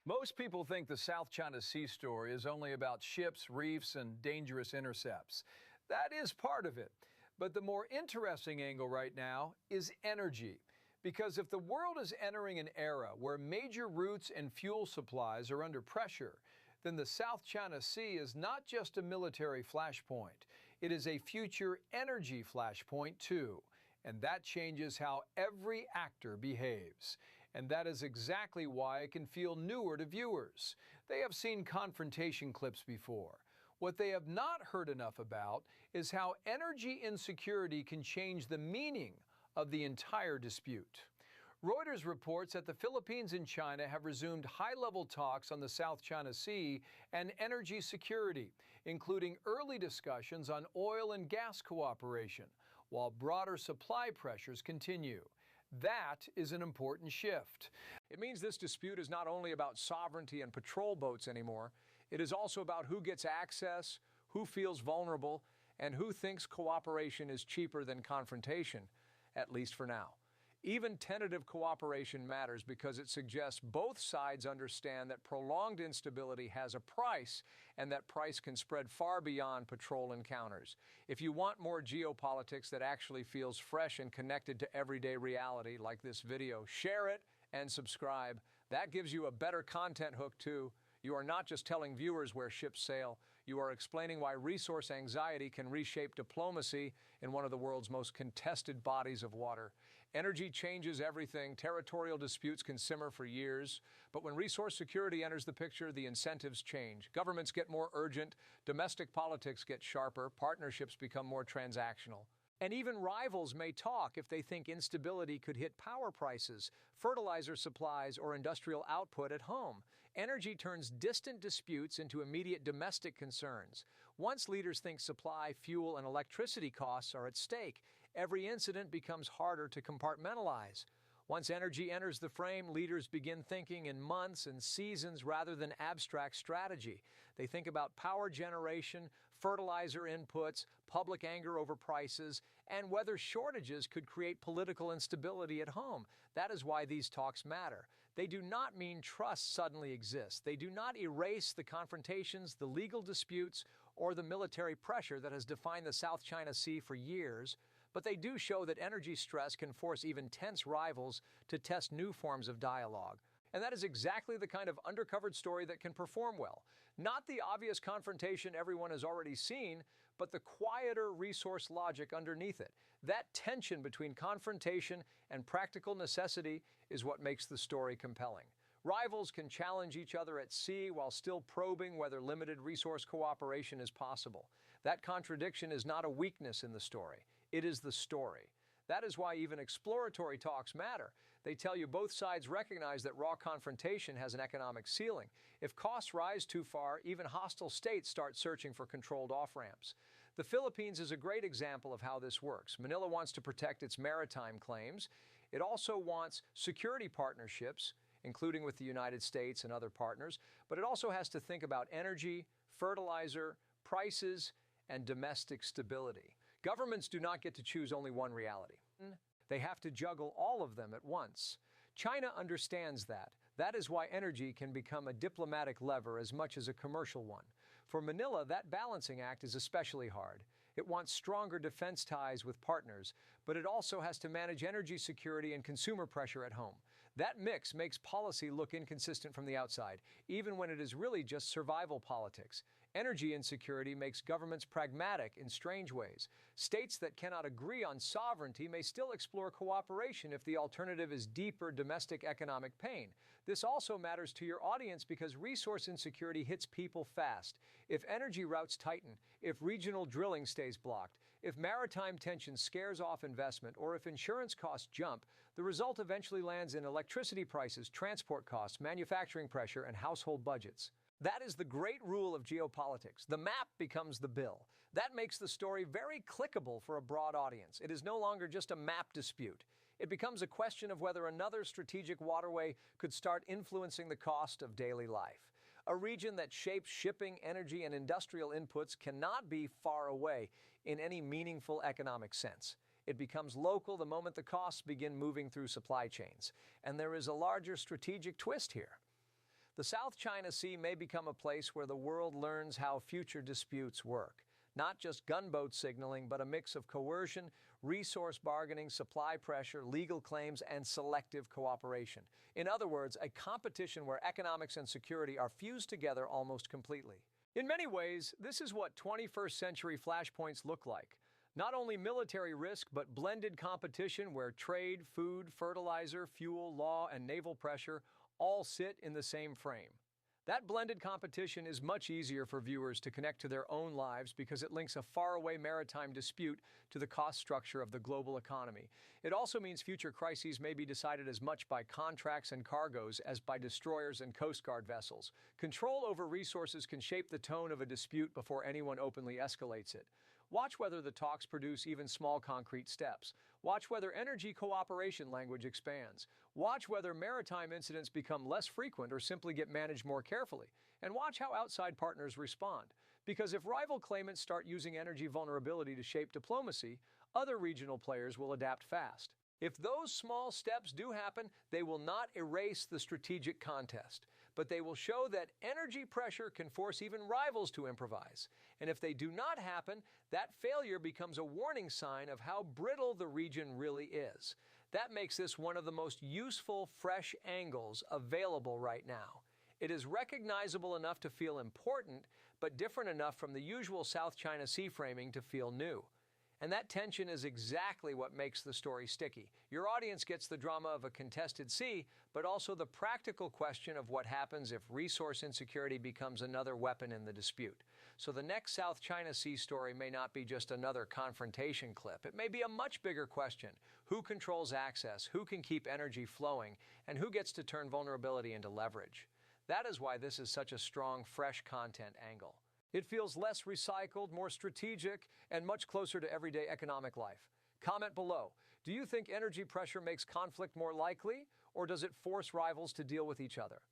Most people think the South China Sea story is only about ships, reefs, and dangerous intercepts. That is part of it. But the more interesting angle right now is energy. Because if the world is entering an era where major routes and fuel supplies are under pressure, then the South China Sea is not just a military flashpoint. It is a future energy flashpoint too. And that changes how every actor behaves. And that is exactly why it can feel newer to viewers. They have seen confrontation clips before. What they have not heard enough about is how energy insecurity can change the meaning of the entire dispute. Reuters reports that the Philippines and China have resumed high-level talks on the South China Sea and energy security, including early discussions on oil and gas cooperation, while broader supply pressures continue. That is an important shift. It means this dispute is not only about sovereignty and patrol boats anymore, it is also about who gets access, who feels vulnerable, and who thinks cooperation is cheaper than confrontation, at least for now. Even tentative cooperation matters because it suggests both sides understand that prolonged instability has a price and that price can spread far beyond patrol encounters. If you want more geopolitics that actually feels fresh and connected to everyday reality, like this video, share it and subscribe. That gives you a better content hook too. You are not just telling viewers where ships sail, you are explaining why resource anxiety can reshape diplomacy in one of the world's most contested bodies of water. Energy changes everything. Territorial disputes can simmer for years, but when resource security enters the picture, the incentives change. Governments get more urgent, domestic politics get sharper, partnerships become more transactional. And even rivals may talk if they think instability could hit power prices, fertilizer supplies, or industrial output at home. Energy turns distant disputes into immediate domestic concerns. Once leaders think supply, fuel, and electricity costs are at stake, every incident becomes harder to compartmentalize. Once energy enters the frame, leaders begin thinking in months and seasons rather than abstract strategy. They think about power generation, fertilizer inputs, public anger over prices, and whether shortages could create political instability at home. That is why these talks matter. They do not mean trust suddenly exists. They do not erase the confrontations, the legal disputes, or the military pressure that has defined the South China Sea for years. But they do show that energy stress can force even tense rivals to test new forms of dialogue. And that is exactly the kind of undercovered story that can perform well. Not the obvious confrontation everyone has already seen, but the quieter resource logic underneath it. That tension between confrontation and practical necessity is what makes the story compelling. Rivals can challenge each other at sea while still probing whether limited resource cooperation is possible. That contradiction is not a weakness in the story. It is the story. That is why even exploratory talks matter. They tell you both sides recognize that raw confrontation has an economic ceiling. If costs rise too far, even hostile states start searching for controlled off-ramps. The Philippines is a great example of how this works. Manila wants to protect its maritime claims. It also wants security partnerships, including with the United States and other partners, but it also has to think about energy, fertilizer, prices, and domestic stability. Governments do not get to choose only one reality. They have to juggle all of them at once. China understands that. That is why energy can become a diplomatic lever as much as a commercial one. For Manila, that balancing act is especially hard. It wants stronger defense ties with partners, but it also has to manage energy security and consumer pressure at home. That mix makes policy look inconsistent from the outside, even when it is really just survival politics. Energy insecurity makes governments pragmatic in strange ways. States that cannot agree on sovereignty may still explore cooperation if the alternative is deeper domestic economic pain. This also matters to your audience because resource insecurity hits people fast. If energy routes tighten, if regional drilling stays blocked, if maritime tension scares off investment, or if insurance costs jump, the result eventually lands in electricity prices, transport costs, manufacturing pressure, and household budgets. That is the great rule of geopolitics. The map becomes the bill. That makes the story very clickable for a broad audience. It is no longer just a map dispute. It becomes a question of whether another strategic waterway could start influencing the cost of daily life. A region that shapes shipping, energy, and industrial inputs cannot be far away in any meaningful economic sense. It becomes local the moment the costs begin moving through supply chains. And there is a larger strategic twist here. The South China Sea may become a place where the world learns how future disputes work. Not just gunboat signaling, but a mix of coercion, resource bargaining, supply pressure, legal claims, and selective cooperation. In other words, a competition where economics and security are fused together almost completely. In many ways, this is what 21st century flashpoints look like. Not only military risk, but blended competition where trade, food, fertilizer, fuel, law, and naval pressure all sit in the same frame. That blended competition is much easier for viewers to connect to their own lives because it links a faraway maritime dispute to the cost structure of the global economy. It also means future crises may be decided as much by contracts and cargoes as by destroyers and Coast Guard vessels. Control over resources can shape the tone of a dispute before anyone openly escalates it. Watch whether the talks produce even small concrete steps. Watch whether energy cooperation language expands. Watch whether maritime incidents become less frequent or simply get managed more carefully. And watch how outside partners respond. Because if rival claimants start using energy vulnerability to shape diplomacy, other regional players will adapt fast. If those small steps do happen, they will not erase the strategic contest, but they will show that energy pressure can force even rivals to improvise. And if they do not happen, that failure becomes a warning sign of how brittle the region really is. That makes this one of the most useful, fresh angles available right now. It is recognizable enough to feel important, but different enough from the usual South China Sea framing to feel new. And that tension is exactly what makes the story sticky. Your audience gets the drama of a contested sea, but also the practical question of what happens if resource insecurity becomes another weapon in the dispute. So the next South China Sea story may not be just another confrontation clip. It may be a much bigger question. Who controls access? Who can keep energy flowing? And who gets to turn vulnerability into leverage? That is why this is such a strong, fresh content angle. It feels less recycled, more strategic, and much closer to everyday economic life. Comment below. Do you think energy pressure makes conflict more likely, or does it force rivals to deal with each other?